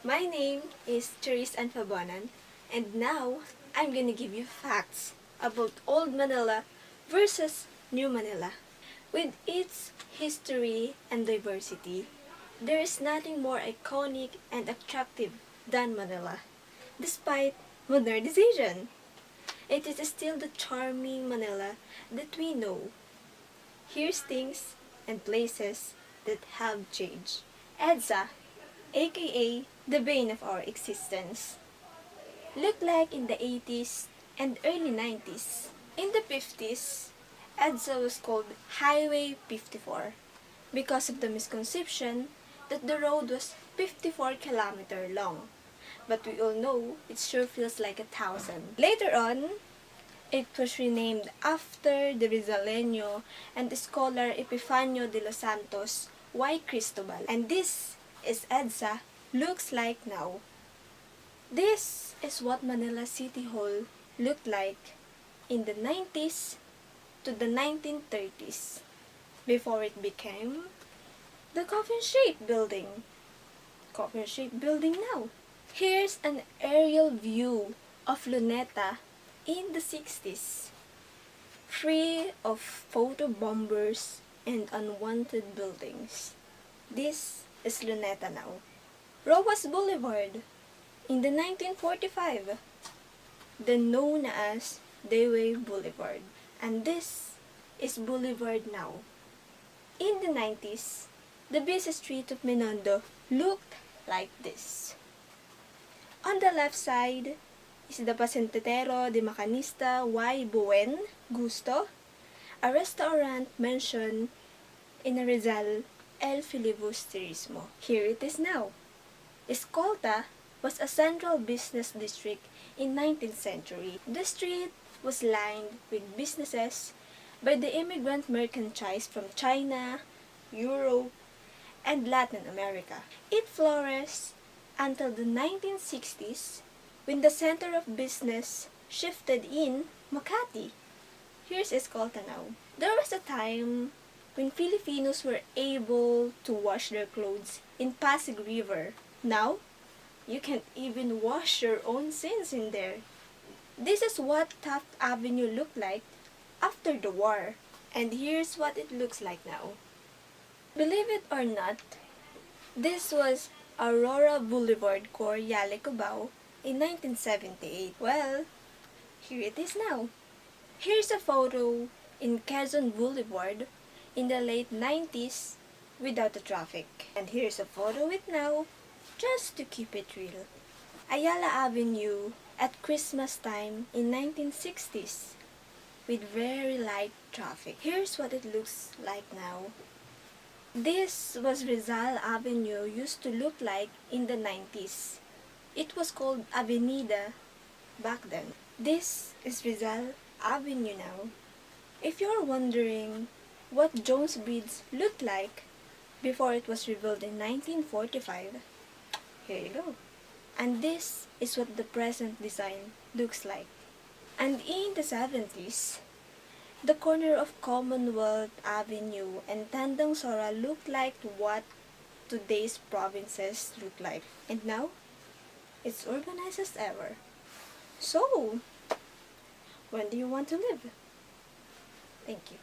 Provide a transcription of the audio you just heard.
My name is Therese Anfabonan, and now I'm gonna give you facts about Old Manila versus New Manila. With its history and diversity, there is nothing more iconic and attractive than Manila. Despite modernization, it is still the charming Manila that we know. Here's things and places that have changed. EDSA, aka the bane of our existence, looked like in the 80s and early 90s. In the 50s, EDSA was called Highway 54 because of the misconception that the road was 54-kilometer long. But we all know it sure feels like 1,000. Later on, it was renamed after the Rizaleño and scholar Epifanio de los Santos y Cristobal. And this is EDSA looks like now. This is what Manila City Hall looked like in the 90s to the 1930s before it became the coffin-shaped building. Coffin-shaped building now. Here's an aerial view of Luneta in the 60s, free of photo bombers and unwanted buildings. This is Luneta now. Rojas Boulevard in the 1945, then known as Dewey Boulevard. And this is Boulevard now. In the 90s, the busy street of Menondo looked like this. On the left side is the Pasentero de Macanista y Buen Gusto, a restaurant mentioned in Rizal El Filibusterismo. Here it is now. Escolta was a central business district in 19th century. The street was lined with businesses by the immigrant merchandise from China, Europe, and Latin America. It flourished until the 1960s when the center of business shifted in Makati. Here's Escolta now. There was a time when Filipinos were able to wash their clothes in Pasig River. Now, you can't even wash your own sins in there. This is what Taft Avenue looked like after the war. And here's what it looks like now. Believe it or not, this was Aurora Boulevard, Cor Yale, Cubao in 1978. Well, here it is now. Here's a photo in Quezon Boulevard in the late 90s without the traffic. And here's a photo with now, just to keep it real. Ayala Avenue at Christmas time in 1960s with very light traffic. Here's what it looks like now. This was Rizal Avenue used to look like in the 90s. It was called Avenida back then. This is Rizal Avenue now. If you're wondering what Jones Bridge looked like before it was rebuilt in 1945, here you go. And this is what the present design looks like. And in the 70s, the corner of Commonwealth Avenue and Tandang Sora looked like what today's provinces look like. And now, it's urbanized as ever. So, when do you want to live? Thank you.